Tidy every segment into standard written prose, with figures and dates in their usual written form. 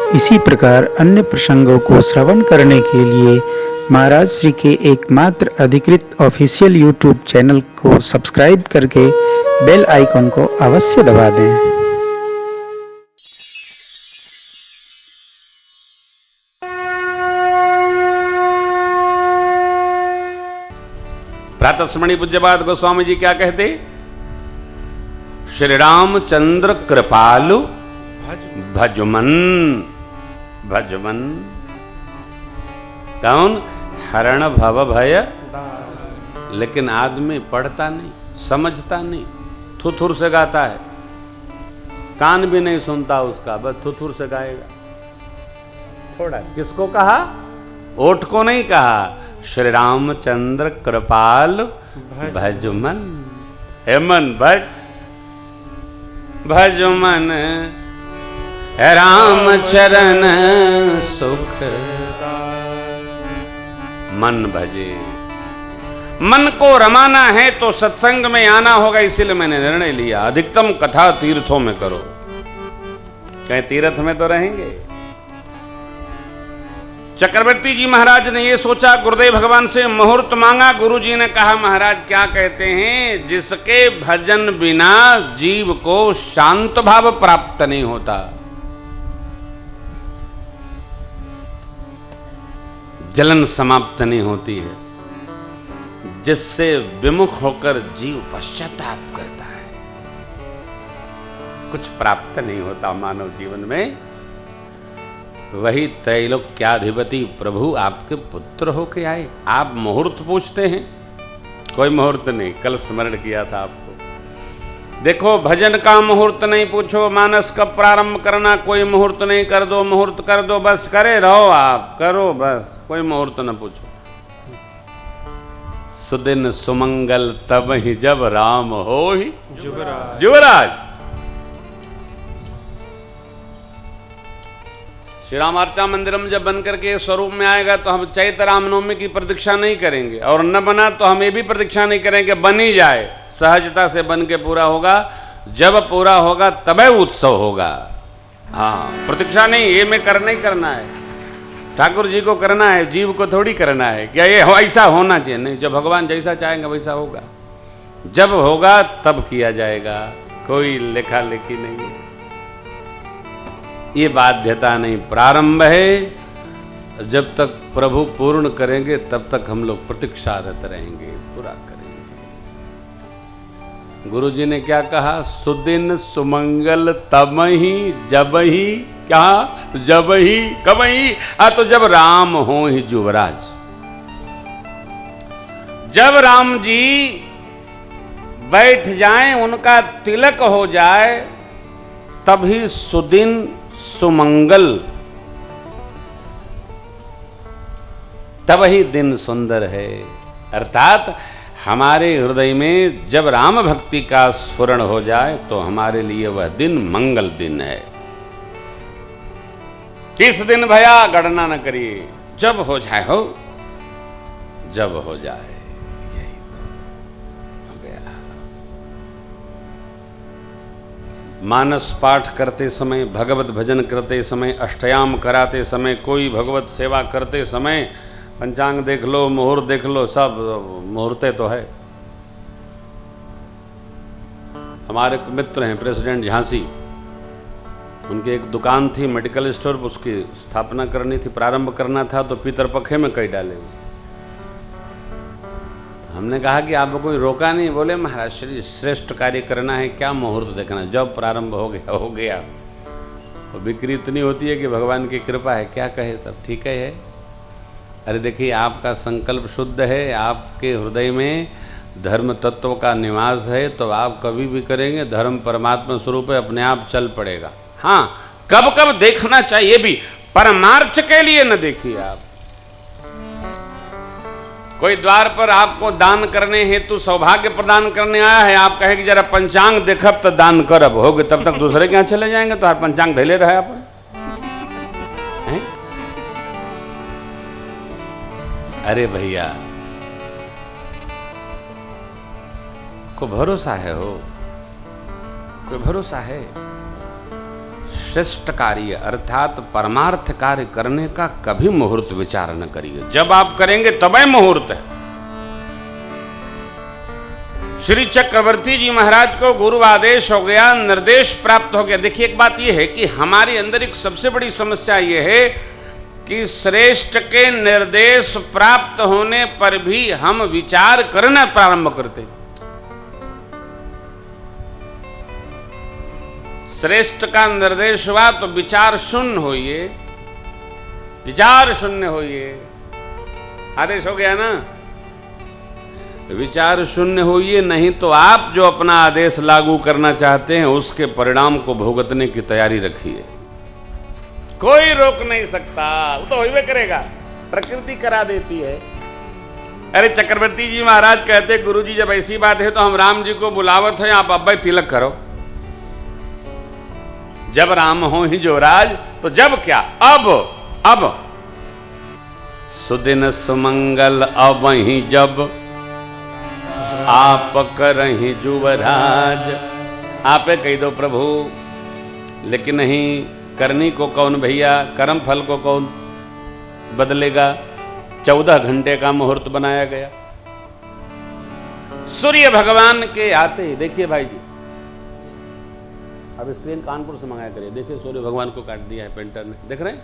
इसी प्रकार अन्य प्रसंगों को श्रवण करने के लिए महाराज श्री के एकमात्र अधिकृत ऑफिशियल यूट्यूब चैनल को सब्सक्राइब करके बेल आइकन को अवश्य दबा दें। प्रातस्मरणि पूज्यपाद गोस्वामी जी क्या कहते? श्री रामचंद्र कृपालु भजमन भजमन। कौन? हरण भव भय। लेकिन आदमी पढ़ता नहीं, समझता नहीं, थुथुर से गाता है, कान भी नहीं सुनता उसका, बस थुथुर से गाएगा। थोड़ा किसको कहा? ओठ को नहीं कहा। श्री रामचंद्र कृपाल भजमन। हे मन भज, भजमन राम चरण सुख। मन भजे। मन को रमाना है तो सत्संग में आना होगा, इसीलिए मैंने निर्णय लिया अधिकतम कथा तीर्थों में करो। कहीं तीर्थ में तो रहेंगे। चक्रवर्ती जी महाराज ने ये सोचा, गुरुदेव भगवान से मुहूर्त मांगा। गुरु जी ने कहा, महाराज क्या कहते हैं? जिसके भजन बिना जीव को शांत भाव प्राप्त नहीं होता, जलन समाप्त नहीं होती है, जिससे विमुख होकर जीव पश्चाताप करता है, कुछ प्राप्त नहीं होता मानव जीवन में, वही त्रैलोक्याधिपति प्रभु आपके पुत्र होके आए। आप मुहूर्त पूछते हैं? कोई मुहूर्त नहीं। कल स्मरण किया था आपको। देखो, भजन का मुहूर्त नहीं पूछो, मानस कब प्रारंभ करना, कोई मुहूर्त नहीं। कर दो मुहूर्त, कर दो, बस करे रहो, आप करो बस, कोई मुहूर्त न पूछो। सुदिन सुमंगल तब ही जब राम हो ही जुवराज। जुवराज श्री रामार्चा मंदिरम जब बनकर के स्वरूप में आएगा तो हम चैत्र रामनवमी की प्रतीक्षा नहीं करेंगे, और न बना तो हम ये भी प्रतीक्षा नहीं करेंगे, बन ही जाए। सहजता से बन के पूरा होगा। जब पूरा होगा तब उत्सव होगा। हाँ, प्रतीक्षा नहीं, ये मैं करना ही करना है, ठाकुर जी को करना है, जीव को थोड़ी करना है। क्या ये ऐसा होना चाहिए? नहीं, जब भगवान जैसा चाहेंगे वैसा होगा। जब होगा तब किया जाएगा, कोई लेखा लेखी नहीं है, ये बाध्यता नहीं। प्रारंभ है, जब तक प्रभु पूर्ण करेंगे तब तक हम लोग प्रतीक्षारत रहेंगे, पूरा करेंगे। गुरु जी ने क्या कहा? सुदिन सुमंगल तब ही जब ही, क्या? जब ही, कब ही? तो जब राम हो ही जुवराज। जब राम जी बैठ जाएं, उनका तिलक हो जाए, तभी सुदिन सुमंगल, तब ही दिन सुंदर है। अर्थात हमारे हृदय में जब राम भक्ति का स्फुरण हो जाए तो हमारे लिए वह दिन मंगल दिन है। किस दिन भया गणना न करिए, जब हो जाए हो, जब हो जाए, यही तो हो गया। मानस पाठ करते समय, भगवत भजन करते समय, अष्टयाम कराते समय, कोई भगवत सेवा करते समय, पंचांग देख लो, मुहूर्त देख लो, सब मुहूर्ते तो है। हमारे मित्र हैं प्रेसिडेंट झांसी, उनकी एक दुकान थी, मेडिकल स्टोर, उसकी स्थापना करनी थी, प्रारंभ करना था, तो पितरपखे में कई डाले हुए। हमने कहा कि आपको कोई रोका नहीं? बोले, महाराज श्री श्रेष्ठ कार्य करना है, क्या मुहूर्त देखना, जब प्रारंभ हो गया हो गया। और बिक्री इतनी होती है कि भगवान की कृपा है, क्या कहे, सब ठीक है। अरे देखिए, आपका संकल्प शुद्ध है, आपके हृदय में धर्म तत्व का निवास है, तो आप कभी भी करेंगे, धर्म परमात्मा स्वरूप है, अपने आप चल पड़ेगा। हाँ, कब कब देखना चाहिए भी, परमार्थ के लिए न देखिए आप। कोई द्वार पर आपको दान करने हेतु सौभाग्य प्रदान करने आया है, आप कहे कि जरा पंचांग देखब तो दान करब, होगे तब तक दूसरे के यहाँ चले जाएंगे, तो हर पंचांग धैले रहे आप। अरे भैया, को भरोसा है? हो कोई भरोसा है? श्रेष्ठ कार्य अर्थात परमार्थ कार्य करने का कभी मुहूर्त विचार न करिए। जब आप करेंगे तभी मुहूर्त है। श्री चक्रवर्ती जी महाराज को गुरु आदेश हो गया, निर्देश प्राप्त हो गया। देखिए एक बात यह है कि हमारे अंदर एक सबसे बड़ी समस्या यह है कि श्रेष्ठ के निर्देश प्राप्त होने पर भी हम विचार करना प्रारंभ करते हैं। श्रेष्ठ का निर्देश हुआ तो विचार शून्य होइए, विचार शून्य होइए। आदेश हो गया ना, विचार शून्य होइए, नहीं तो आप जो अपना आदेश लागू करना चाहते हैं उसके परिणाम को भुगतने की तैयारी रखिए। कोई रोक नहीं सकता, वो तो होइए करेगा, प्रकृति करा देती है। अरे चक्रवर्ती जी महाराज कहते, गुरु जी जब ऐसी बात है तो हम राम जी को बुलावत हैं, आप अब्बे तिलक करो। जब राम हो ही जो राज, तो जब क्या, अब सुदिन सुमंगल अब ही जब आप करही जुवराज। आपे कही दो प्रभु, लेकिन नहीं, करनी को कौन भैया, कर्म फल को कौन बदलेगा। 14 घंटे का मुहूर्त बनाया गया। सूर्य भगवान के आते, देखिए भाई जी, अब स्क्रीन कानपुर से मंगाया करिए। देखिए सूर्य भगवान को काट दिया है पेंटर ने, देख रहे हैं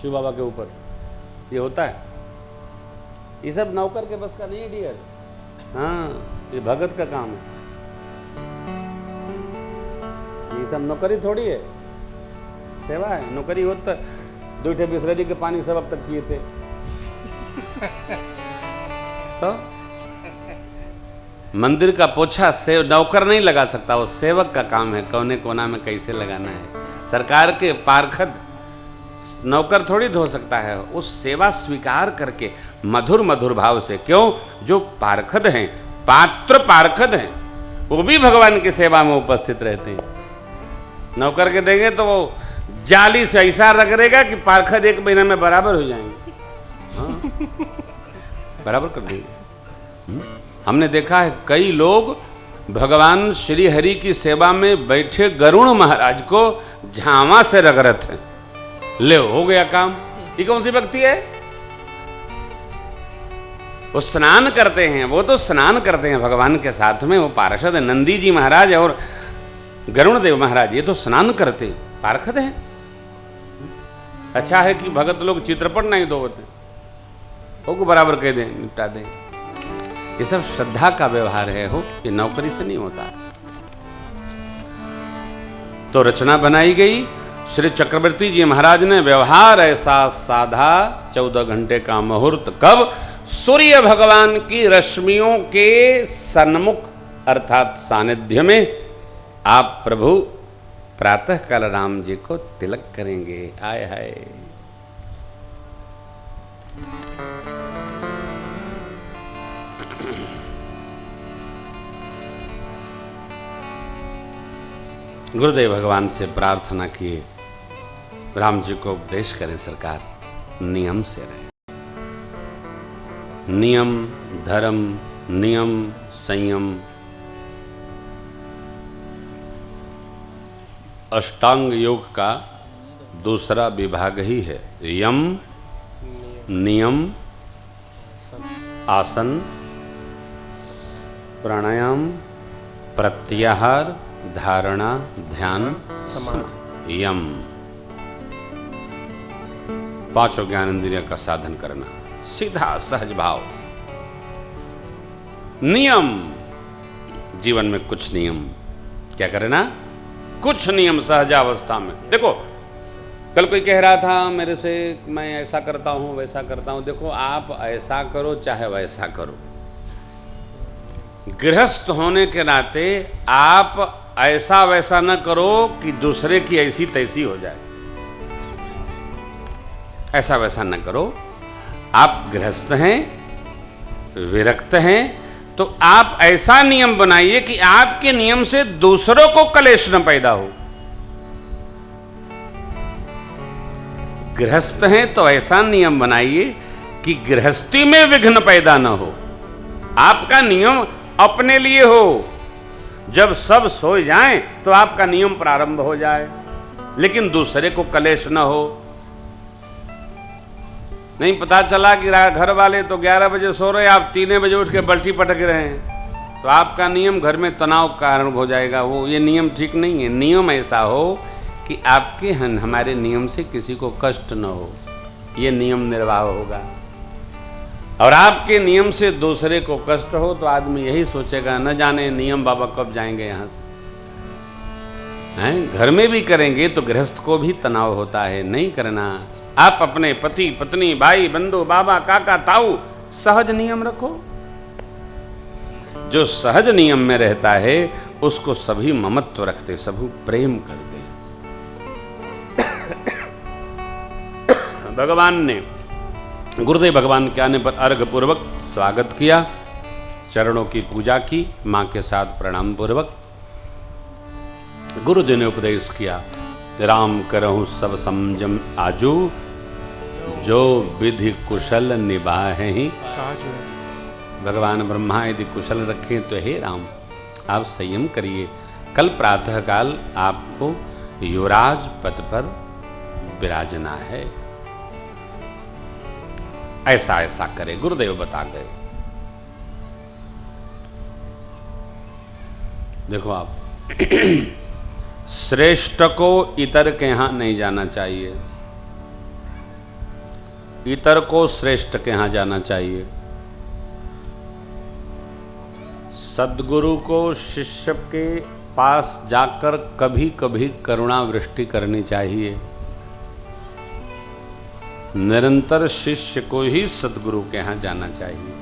शिव बाबा के ऊपर। ये होता है, ये सब नौकर के बस का नहीं है डियर। हाँ, ये भगत का काम है। ये सब नौकरी थोड़ी है, सेवा है। नौकरी हो तो दूठे बिसरजी के पानी सब अब तक पिए थे। तो मंदिर का पोछा से नौकर नहीं लगा सकता, वो सेवक का काम है, कोने कोना में कैसे लगाना है। सरकार के पार्षद नौकर थोड़ी धो सकता है, उस सेवा स्वीकार करके मधुर मधुर भाव से। क्यों, जो पार्षद हैं, पात्र पार्षद हैं, वो भी भगवान की सेवा में उपस्थित रहते हैं। नौकर के देंगे तो वो जाली से ऐसा रगड़ेगा कि पार्षद 1 महीना में बराबर हो जाएंगे। हाँ, बराबर कर देंगे। हमने देखा है कई लोग भगवान श्री हरि की सेवा में बैठे गरुड़ महाराज को झामा से रगड़ते हैं। ले हो गया काम। ये कौन सी भक्ति है? वो स्नान करते हैं, वो तो स्नान करते हैं भगवान के साथ में। वो पार्षद है, नंदी जी महाराज और गरुड़ देव महाराज, ये तो स्नान करते पार्षद हैं। अच्छा है कि भगत लोग चित्रपट नहीं धोते, वो बराबर कह दें, निपटा दें। ये सब श्रद्धा का व्यवहार है, हो, ये नौकरी से नहीं होता। तो रचना बनाई गई। श्री चक्रवर्ती जी महाराज ने व्यवहार ऐसा साधा। 14 घंटे का मुहूर्त कब? सूर्य भगवान की रश्मियों के सन्मुख अर्थात सानिध्य में आप प्रभु प्रातः काल राम जी को तिलक करेंगे। आय हाय, गुरुदेव भगवान से प्रार्थना किए, राम जी को उपदेश करें सरकार, नियम से रहे। नियम, धर्म, नियम, संयम, अष्टांग योग का दूसरा विभाग ही है। यम, नियम, आसन, प्राणायाम, प्रत्याहार, धारणा, ध्यान, समाधि। यम, 5 ज्ञान इंद्रिय का साधन करना, सीधा सहज भाव। नियम, जीवन में कुछ नियम क्या करे ना, कुछ नियम सहजावस्था में। देखो कल कोई कह रहा था मेरे से, मैं ऐसा करता हूं वैसा करता हूं। देखो आप ऐसा करो चाहे वैसा करो, गृहस्थ होने के नाते आप ऐसा वैसा न करो कि दूसरे की ऐसी तैसी हो जाए। ऐसा वैसा न करो। आप गृहस्थ हैं, विरक्त हैं, तो आप ऐसा नियम बनाइए कि आपके नियम से दूसरों को कलेश न पैदा हो। गृहस्थ हैं तो ऐसा नियम बनाइए कि गृहस्थी में विघ्न पैदा न हो। आपका नियम अपने लिए हो, जब सब सो जाएं तो आपका नियम प्रारंभ हो जाए, लेकिन दूसरे को कलेश न हो। नहीं पता चला कि घर वाले तो 11 बजे सो रहे, आप 3 बजे उठ के बल्टी पटक रहे हैं, तो आपका नियम घर में तनाव कारण हो जाएगा। वो ये नियम ठीक नहीं है। नियम ऐसा हो कि आपके हमारे नियम से किसी को कष्ट न हो, ये नियम निर्वाह होगा। और आपके नियम से दूसरे को कष्ट हो तो आदमी यही सोचेगा, न जाने नियम बाबा कब जाएंगे यहाँ से। हैं, घर में भी करेंगे तो गृहस्थ को भी तनाव होता है, नहीं करना। आप अपने पति पत्नी भाई बंधु बाबा काका ताऊ सहज नियम रखो। जो सहज नियम में रहता है उसको सभी ममत्व रखते, सभी प्रेम करते। भगवान ने, गुरुदेव भगवान के आने पर अर्घ पूर्वक स्वागत किया, चरणों की पूजा की, मां के साथ प्रणाम पूर्वक। गुरुदेव ने उपदेश किया, राम करहु सब समझम आजू, जो विधि कुशल निभाहि काजू। भगवान ब्रह्मा यदि कुशल रखें तो हे राम आप संयम करिए। कल प्रातःकाल आपको युवराज पद पर विराजना है, ऐसा ऐसा करे। गुरुदेव बता गए। देखो आप श्रेष्ठ को इतर के यहां नहीं जाना चाहिए, इतर को श्रेष्ठ के यहां जाना चाहिए। सद्गुरु को शिष्य के पास जाकर कभी कभी करुणा वृष्टि करनी चाहिए। निरंतर शिष्य को ही सद्गुरु के यहां जाना चाहिए।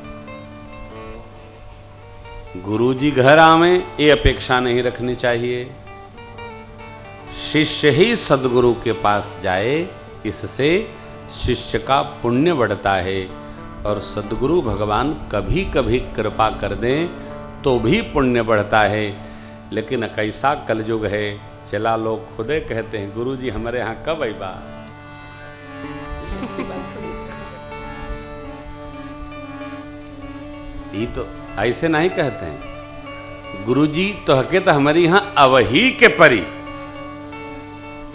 गुरु जी घर आवे ये अपेक्षा नहीं रखनी चाहिए। शिष्य ही सद्गुरु के पास जाए, इससे शिष्य का पुण्य बढ़ता है। और सद्गुरु भगवान कभी कभी कृपा कर दें तो भी पुण्य बढ़ता है। लेकिन कैसा कलयुग है, चला लोग खुदे कहते हैं गुरु जी हमारे यहाँ कब आई बा। ये तो ऐसे नहीं कहते हैं, गुरु जी तो हके तो हमारी यहाँ अवही के परी।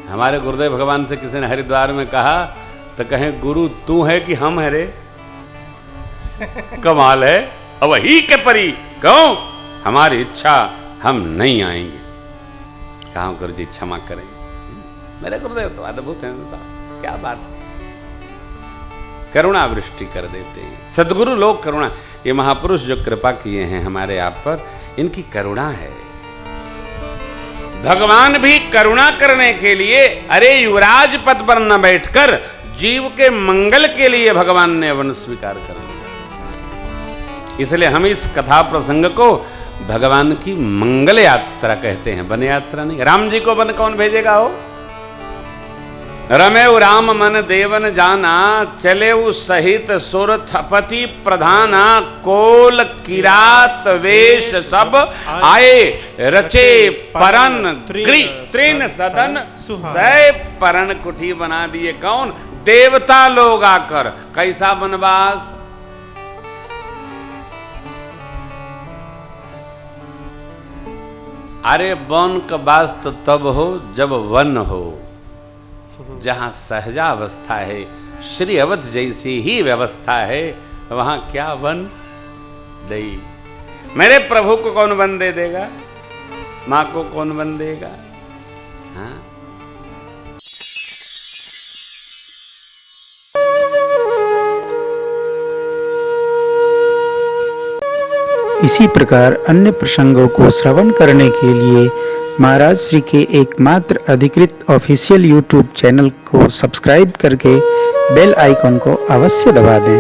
हमारे गुरुदेव भगवान से किसी ने हरिद्वार में कहा तो कहें गुरु तू है कि हम है रे। कमाल है, अवही के परी क्यों, हमारी इच्छा हम नहीं आएंगे। कहा गुरु जी क्षमा करें, मेरे गुरुदेव तो अद्भुत हैं साहब, क्या बात है। करुणा वृष्टि कर देते हैं सद्गुरु लोग। करुणा, ये महापुरुष जो कृपा किए हैं हमारे आप पर, इनकी करुणा है। भगवान भी करुणा करने के लिए, अरे युवराज पद पर न बैठकर जीव के मंगल के लिए भगवान ने वन स्वीकार कर लिया। इसलिए हम इस कथा प्रसंग को भगवान की मंगल यात्रा कहते हैं, वन यात्रा नहीं। राम जी को वन कौन भेजेगा हो? रमेउ राम मन देवन जाना, चले सहित सुर थपति प्रधाना, कोल किरात वेश सब आए, रचे परन त्रिन सदन सै परन कुठी बना दिए। कौन? देवता लोग आकर। कैसा वनवास? अरे वन का वास तो तब हो जब वन हो, जहां सहजावस्था है, श्री अवध जैसी ही व्यवस्था है, वहां क्या वन दई। मेरे प्रभु को कौन वन दे देगा? मां को कौन वन देगा? हाँ? इसी प्रकार अन्य प्रसंगों को श्रवण करने के लिए महाराज श्री के एकमात्र अधिकृत ऑफिशियल यूट्यूब चैनल को सब्सक्राइब करके बेल आइकॉन को अवश्य दबा दें।